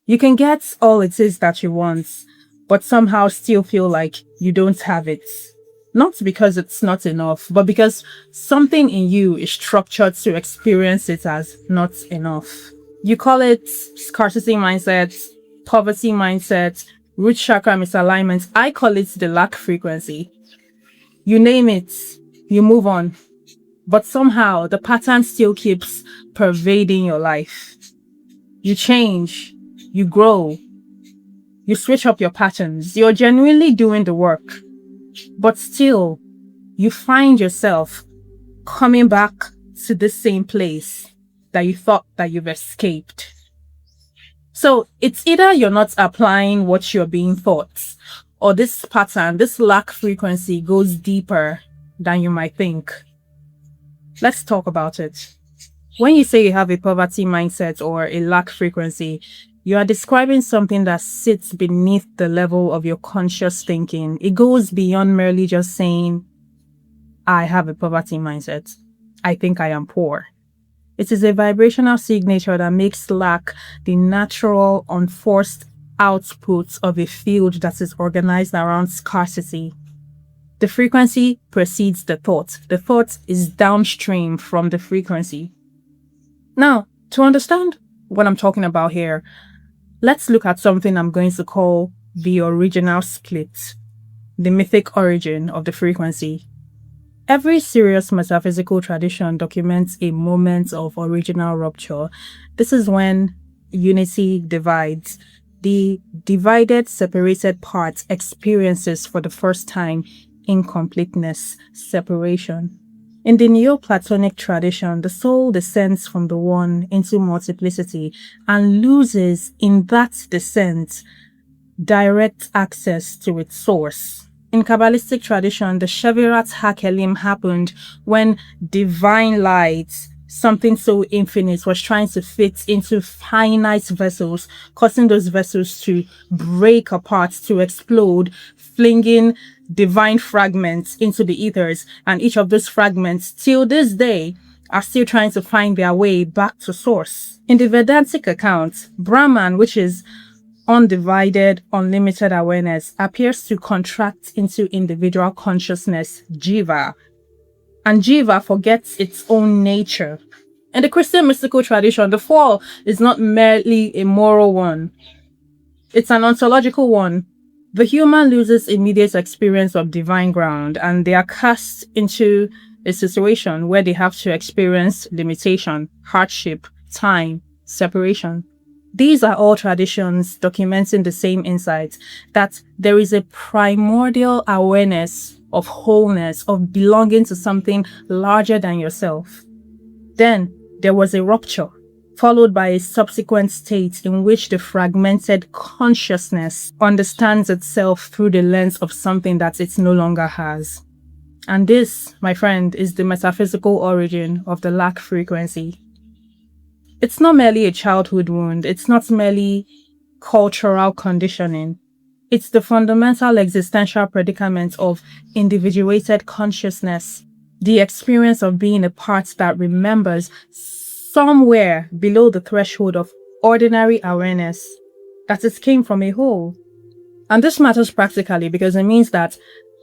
You can get all it is that you want, but somehow still feel like you don't have it. Not because it's not enough, but because something in you is structured to experience it as not enough. You call it scarcity mindset, poverty mindset, root chakra misalignment. I call it the lack frequency. You name it, you move on. But somehow the pattern still keeps pervading your life. You change, you grow, you switch up your patterns. You're genuinely doing the work. But still, you find yourself coming back to the same place that you thought that you've escaped. So it's either you're not applying what you're being taught, or this pattern, this lack frequency goes deeper than you might think. Let's talk about it. When you say you have a poverty mindset or a lack frequency, you are describing something that sits beneath the level of your conscious thinking. It goes beyond merely just saying, I have a poverty mindset. I think I am poor. It is a vibrational signature that makes lack the natural, unforced output of a field that is organized around scarcity. The frequency precedes the thought. The thought is downstream from the frequency. Now, to understand what I'm talking about here, let's look at something I'm going to call the original split, the mythic origin of the frequency. Every serious metaphysical tradition documents a moment of original rupture. This is when unity divides. The divided, separated part experiences for the first time incompleteness, separation. In the Neoplatonic tradition, the soul descends from the one into multiplicity and loses in that descent direct access to its source. In Kabbalistic tradition, the Shevirat HaKelim happened when divine light, something so infinite, was trying to fit into finite vessels, causing those vessels to break apart, to explode, flinging divine fragments into the ethers, and each of those fragments, till this day, are still trying to find their way back to source. In the Vedantic account, Brahman, which is undivided, unlimited awareness, appears to contract into individual consciousness, jiva, and jiva forgets its own nature. In the Christian mystical tradition, the fall is not merely a moral one, it's an ontological one. The human loses immediate experience of divine ground, and they are cast into a situation where they have to experience limitation, hardship, time, separation. These are all traditions documenting the same insight, that there is a primordial awareness of wholeness, of belonging to something larger than yourself. Then there was a rupture, followed by a subsequent state in which the fragmented consciousness understands itself through the lens of something that it no longer has. And this, my friend, is the metaphysical origin of the lack frequency. It's not merely a childhood wound. It's not merely cultural conditioning. It's the fundamental existential predicament of individuated consciousness, the experience of being a part that remembers somewhere below the threshold of ordinary awareness that it came from a whole. And this matters practically because it means that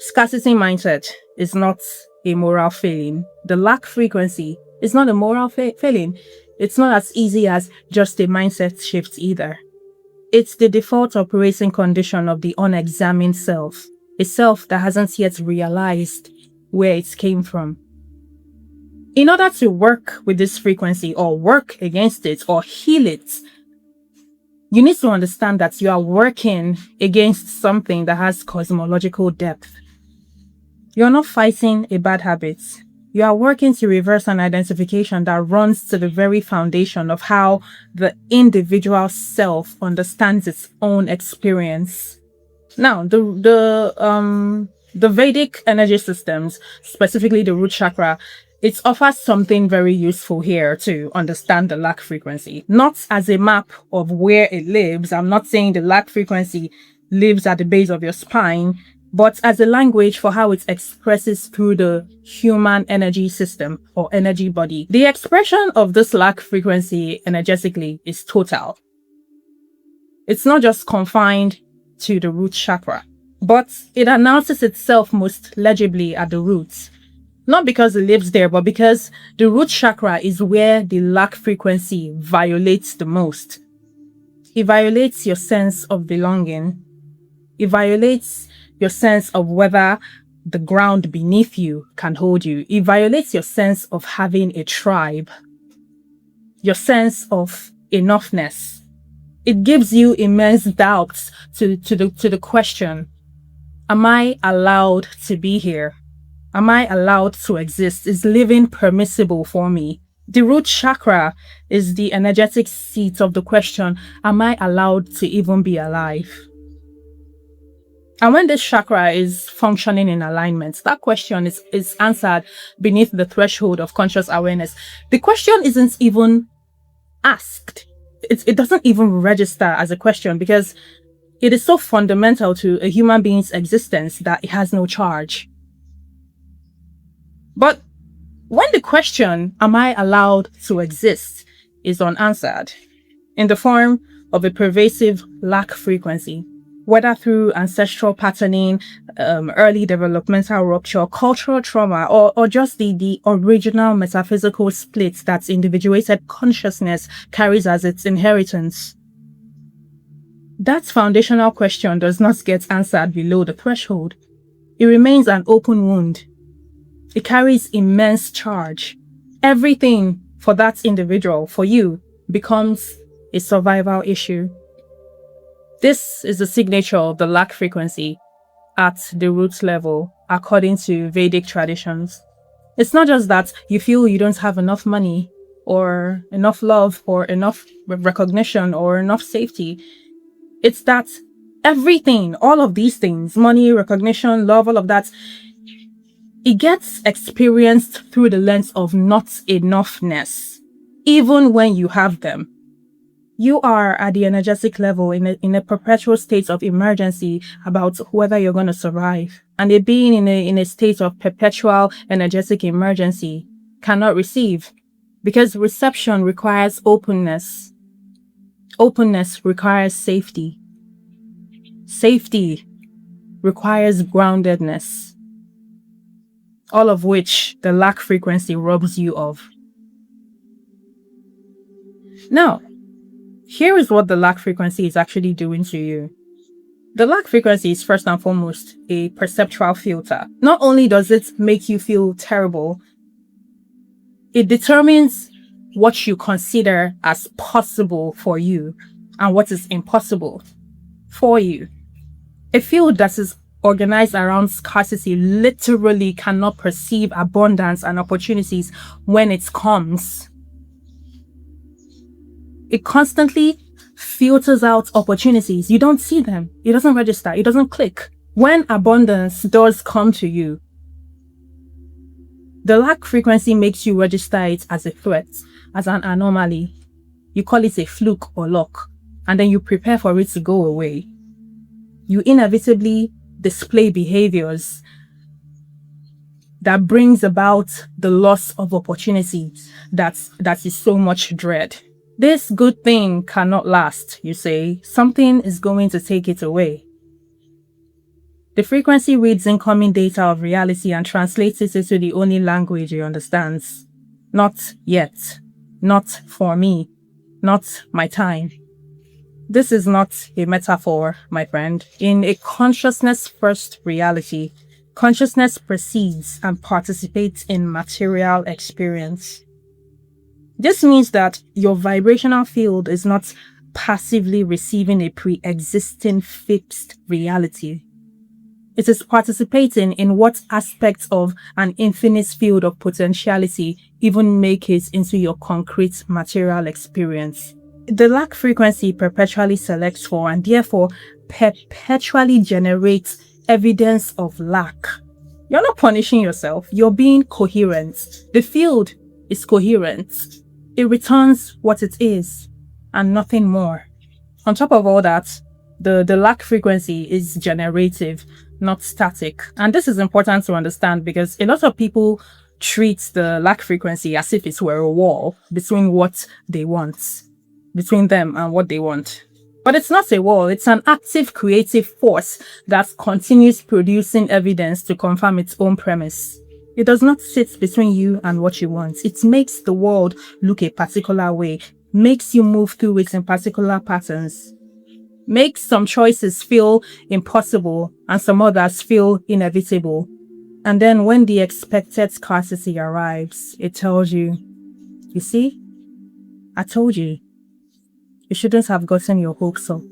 scarcity mindset is not a moral failing. The lack frequency is not a moral failing. It's not as easy as just a mindset shift either. It's the default operating condition of the unexamined self, a self that hasn't yet realized where it came from. In order to work with this frequency or work against it or heal it, you need to understand that you are working against something that has cosmological depth. You're not fighting a bad habit. You are working to reverse an identification that runs to the very foundation of how the individual self understands its own experience. Now, the Vedic energy systems, specifically the root chakra, it offers something very useful here to understand the lack frequency. Not as a map of where it lives. I'm not saying the lack frequency lives at the base of your spine, but as a language for how it expresses through the human energy system or energy body. The expression of this lack frequency energetically is total. It's not just confined to the root chakra, but it announces itself most legibly at the roots. Not because it lives there, but because the root chakra is where the lack frequency violates the most. It violates your sense of belonging. It violates your sense of whether the ground beneath you can hold you. It violates your sense of having a tribe, your sense of enoughness. It gives you immense doubts to the question, am I allowed to be here? Am I allowed to exist? Is living permissible for me? The root chakra is the energetic seat of the question, am I allowed to even be alive? And when this chakra is functioning in alignment, that question is answered beneath the threshold of conscious awareness. The question isn't even asked. It doesn't even register as a question because it is so fundamental to a human being's existence that it has no charge. But when the question, am I allowed to exist, is unanswered in the form of a pervasive lack frequency, whether through ancestral patterning, early developmental rupture, cultural trauma, or just the original metaphysical split that individuated consciousness carries as its inheritance. That foundational question does not get answered below the threshold. It remains an open wound. It carries immense charge. Everything for that individual, for you, becomes a survival issue. This is the signature of the lack frequency at the root level, according to Vedic traditions. It's not just that you feel you don't have enough money, or enough love, or enough recognition, or enough safety. It's that everything, all of these things, money, recognition, love, all of that, it gets experienced through the lens of not enoughness, even when you have them. You are at the energetic level in a perpetual state of emergency about whether you're going to survive. And a being in a state of perpetual energetic emergency cannot receive, because reception requires openness. Openness requires safety. Safety requires groundedness. All of which the lack frequency robs you of. Now, here is what the lack frequency is actually doing to you. The lack frequency is first and foremost a perceptual filter. Not only does it make you feel terrible, it determines what you consider as possible for you and what is impossible for you. A field that is organized around scarcity literally cannot perceive abundance and opportunities when it comes. It constantly filters out opportunities. You don't see them. It doesn't register. It doesn't click. When abundance does come to you, the lack frequency makes you register it as a threat, as an anomaly. You call it a fluke or luck, and then you prepare for it to go away. You inevitably display behaviors that brings about the loss of opportunity that is so much dread. This good thing cannot last, you say. Something is going to take it away. The frequency reads incoming data of reality and translates it into the only language you understand. Not yet. Not for me. Not my time. This is not a metaphor, my friend. In a consciousness-first reality, consciousness precedes and participates in material experience. This means that your vibrational field is not passively receiving a pre-existing fixed reality. It is participating in what aspects of an infinite field of potentiality even make it into your concrete material experience. The lack frequency perpetually selects for and therefore perpetually generates evidence of lack. You're not punishing yourself. You're being coherent. The field is coherent. It returns what it is and nothing more. On top of all that, the lack frequency is generative, not static. And this is important to understand because a lot of people treat the lack frequency as if it were a wall between what they want, between them and what they want. But it's not a wall, it's an active creative force that continues producing evidence to confirm its own premise. It does not sit between you and what you want. It makes the world look a particular way, makes you move through it in particular patterns, makes some choices feel impossible and some others feel inevitable. And then when the expected scarcity arrives, it tells you, you see, I told you, you shouldn't have gotten your hopes up.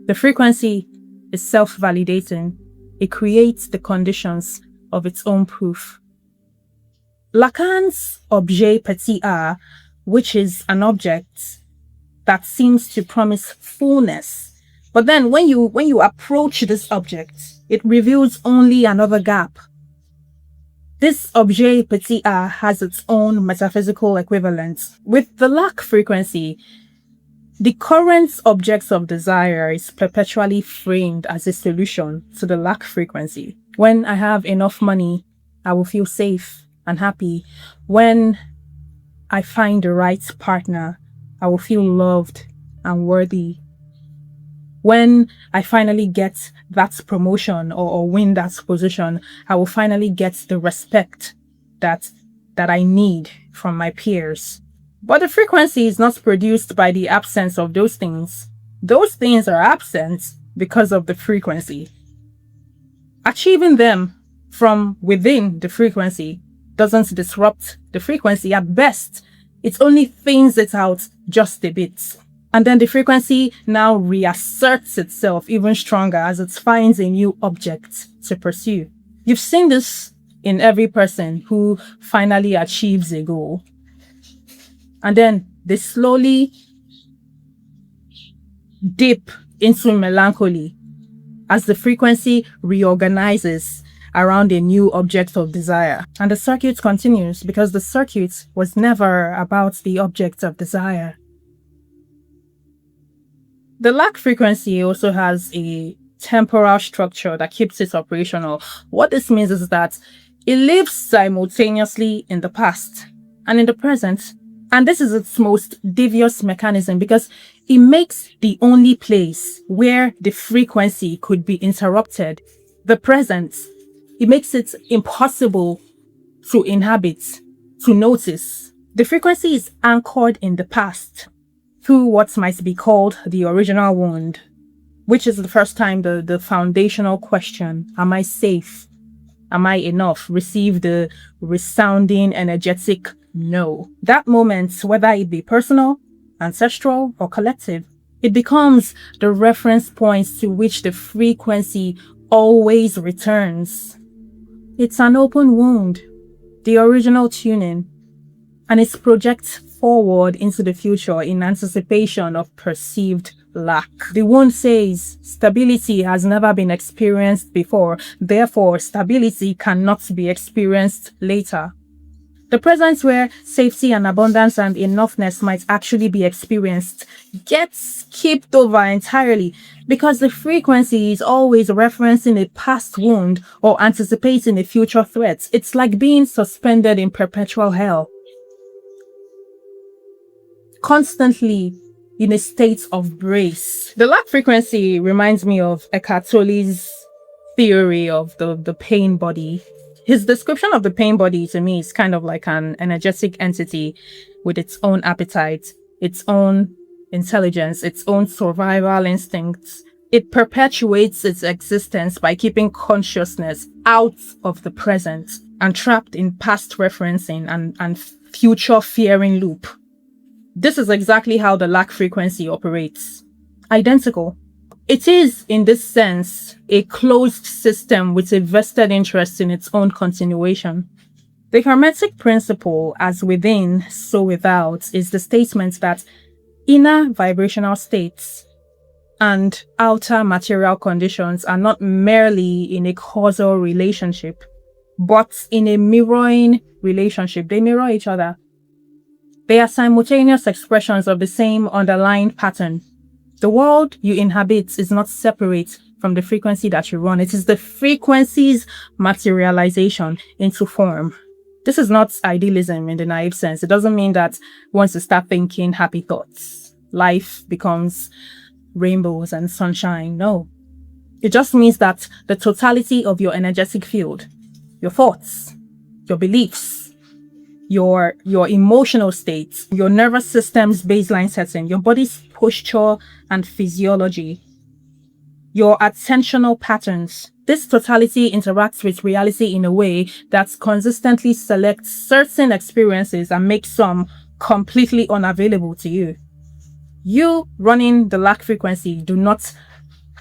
The frequency is self-validating. It creates the conditions of its own proof. Lacan's objet petit a, which is an object that seems to promise fullness, but then when you approach this object, it reveals only another gap. This objet petit a has its own metaphysical equivalent. With the lack frequency, the current objects of desire is perpetually framed as a solution to the lack frequency. When I have enough money, I will feel safe and happy. When I find the right partner, I will feel loved and worthy. When I finally get that promotion or win that position, I will finally get the respect that I need from my peers. But the frequency is not produced by the absence of those things. Those things are absent because of the frequency. Achieving them from within the frequency doesn't disrupt the frequency. At best, it only thins it out just a bit. And then the frequency now reasserts itself even stronger as it finds a new object to pursue. You've seen this in every person who finally achieves a goal. And then they slowly dip into melancholy as the frequency reorganizes around a new object of desire. And the circuit continues because the circuit was never about the object of desire. The lack frequency also has a temporal structure that keeps it operational. What this means is that it lives simultaneously in the past and in the present. And this is its most devious mechanism because it makes the only place where the frequency could be interrupted, the present. It makes it impossible to inhabit, to notice. The frequency is anchored in the past through what might be called the original wound, which is the first time the foundational question, am I safe? Am I enough? Receive the resounding, energetic no. That moment, whether it be personal, ancestral, or collective, it becomes the reference point to which the frequency always returns. It's an open wound, the original tuning, and it projects forward into the future in anticipation of perceived lack. The wound says stability has never been experienced before, therefore stability cannot be experienced later. The present where safety and abundance and enoughness might actually be experienced gets skipped over entirely because the frequency is always referencing a past wound or anticipating a future threat. It's like being suspended in perpetual hell, constantly in a state of brace. The lack frequency reminds me of Eckhart Tolle's theory of the pain body. His description of the pain body to me is kind of like an energetic entity with its own appetite, its own intelligence, its own survival instincts. It perpetuates its existence by keeping consciousness out of the present and trapped in past referencing and future fearing loop. This is exactly how the lack frequency operates. Identical. It is, in this sense, a closed system with a vested interest in its own continuation. The Hermetic principle, as within, so without, is the statement that inner vibrational states and outer material conditions are not merely in a causal relationship, but in a mirroring relationship. They mirror each other. They are simultaneous expressions of the same underlying pattern. The world you inhabit is not separate from the frequency that you run. It is the frequency's materialization into form. This is not idealism in the naive sense. It doesn't mean that once you start thinking happy thoughts, life becomes rainbows and sunshine. No. It just means that the totality of your energetic field, your thoughts, your beliefs, your emotional states, your nervous system's baseline setting, your body's posture and physiology, your attentional patterns. This totality interacts with reality in a way that consistently selects certain experiences and makes some completely unavailable to you. You running the lack frequency do not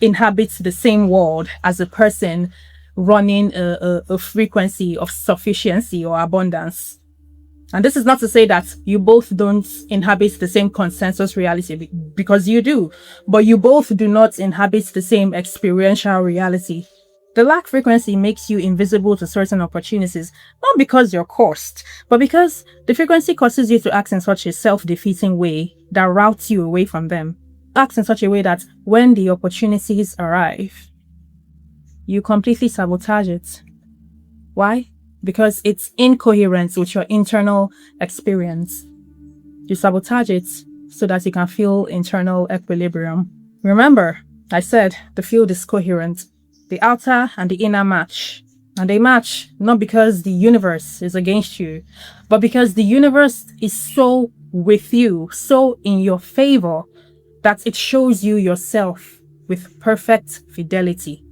inhabit the same world as a person running a frequency of sufficiency or abundance. And this is not to say that you both don't inhabit the same consensus reality, because you do, but you both do not inhabit the same experiential reality. The lack frequency makes you invisible to certain opportunities, not because you're cursed, but because the frequency causes you to act in such a self-defeating way that routes you away from them. Act in such a way that when the opportunities arrive, you completely sabotage it. Why? Because it's incoherent with your internal experience. You sabotage it so that you can feel internal equilibrium. Remember, I said the field is coherent. The outer and the inner match. And they match not because the universe is against you, but because the universe is so with you, so in your favor, that it shows you yourself with perfect fidelity.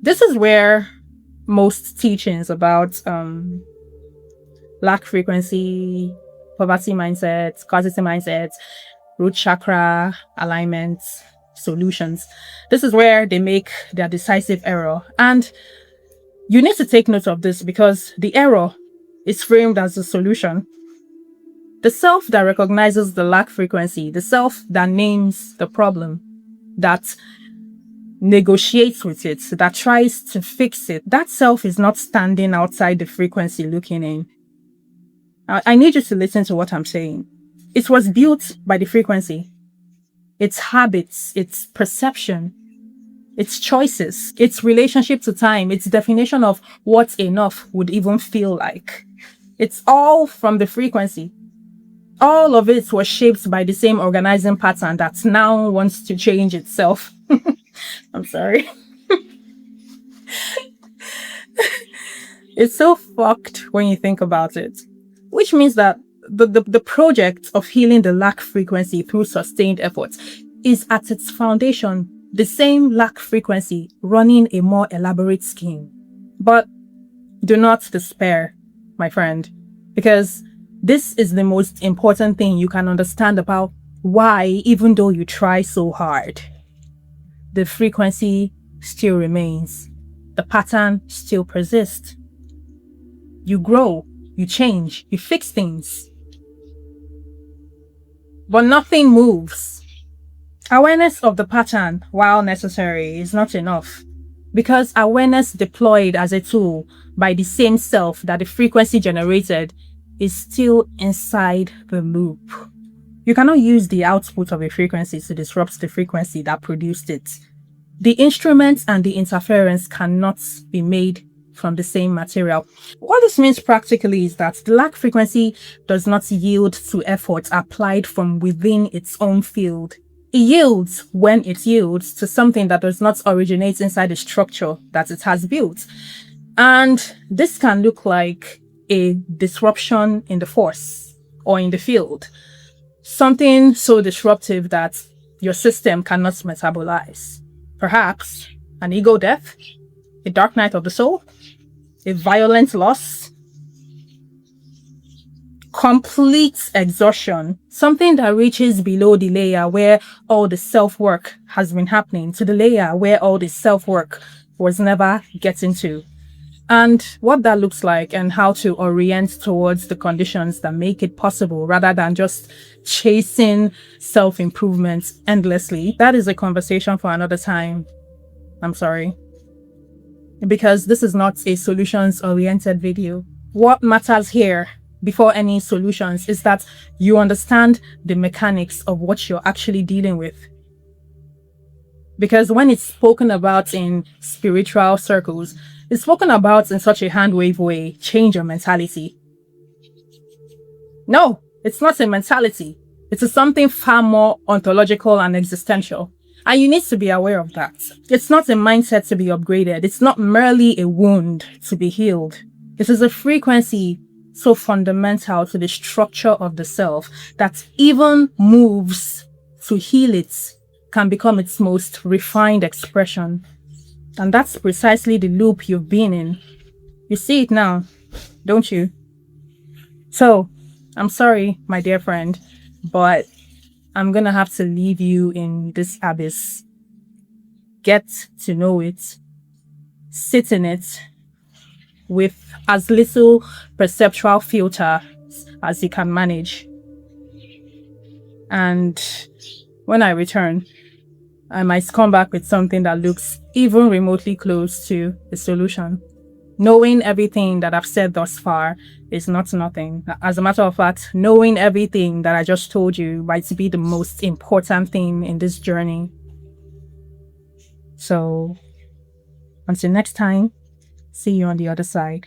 This is where most teachings about lack frequency, poverty mindset, scarcity mindset, root chakra alignment, solutions. This is where they make their decisive error. And you need to take note of this because the error is framed as a solution. The self that recognizes the lack frequency, the self that names the problem, that negotiates with it, that tries to fix it, that self is not standing outside the frequency looking in. I need you to listen to what I'm saying. It was built by the frequency. Its habits, its perception, its choices, its relationship to time, its definition of what enough would even feel like. It's all from the frequency. All of it was shaped by the same organizing pattern that now wants to change itself. I'm sorry. It's so fucked when you think about it. Which means that the project of healing the lack frequency through sustained effort is at its foundation the same lack frequency running a more elaborate scheme. But do not despair, my friend, because this is the most important thing you can understand about why, even though you try so hard, the frequency still remains. The pattern still persists. You grow, you change, you fix things. But nothing moves. Awareness of the pattern, while necessary, is not enough. Because awareness deployed as a tool by the same self that the frequency generated is still inside the loop. You cannot use the output of a frequency to disrupt the frequency that produced it. The instrument and the interference cannot be made from the same material. What this means practically is that the lack frequency does not yield to effort applied from within its own field. It yields when it yields to something that does not originate inside the structure that it has built. And this can look like a disruption in the force or in the field. Something so disruptive that your system cannot metabolize. Perhaps an ego death, a dark night of the soul, a violent loss, complete exhaustion, something that reaches below the layer where all the self-work has been happening to the layer where all the self-work was never getting to. And what that looks like and how to orient towards the conditions that make it possible rather than just chasing self-improvement endlessly. That is a conversation for another time. I'm sorry. Because this is not a solutions-oriented video. What matters here before any solutions is that you understand the mechanics of what you're actually dealing with. Because when it's spoken about in spiritual circles, it's spoken about in such a hand-wave way, change your mentality. No, it's not a mentality. It is something far more ontological and existential. And you need to be aware of that. It's not a mindset to be upgraded. It's not merely a wound to be healed. It is a frequency so fundamental to the structure of the self that even moves to heal it can become its most refined expression. And that's precisely the loop you've been in. You see it now, don't you? So, I'm sorry, my dear friend, but I'm gonna have to leave you in this abyss. Get to know it. Sit in it with as little perceptual filter as you can manage. And when I return, I might come back with something that looks even remotely close to a solution. Knowing everything that I've said thus far is not nothing. As a matter of fact, knowing everything that I just told you might be the most important thing in this journey. So, until next time, see you on the other side.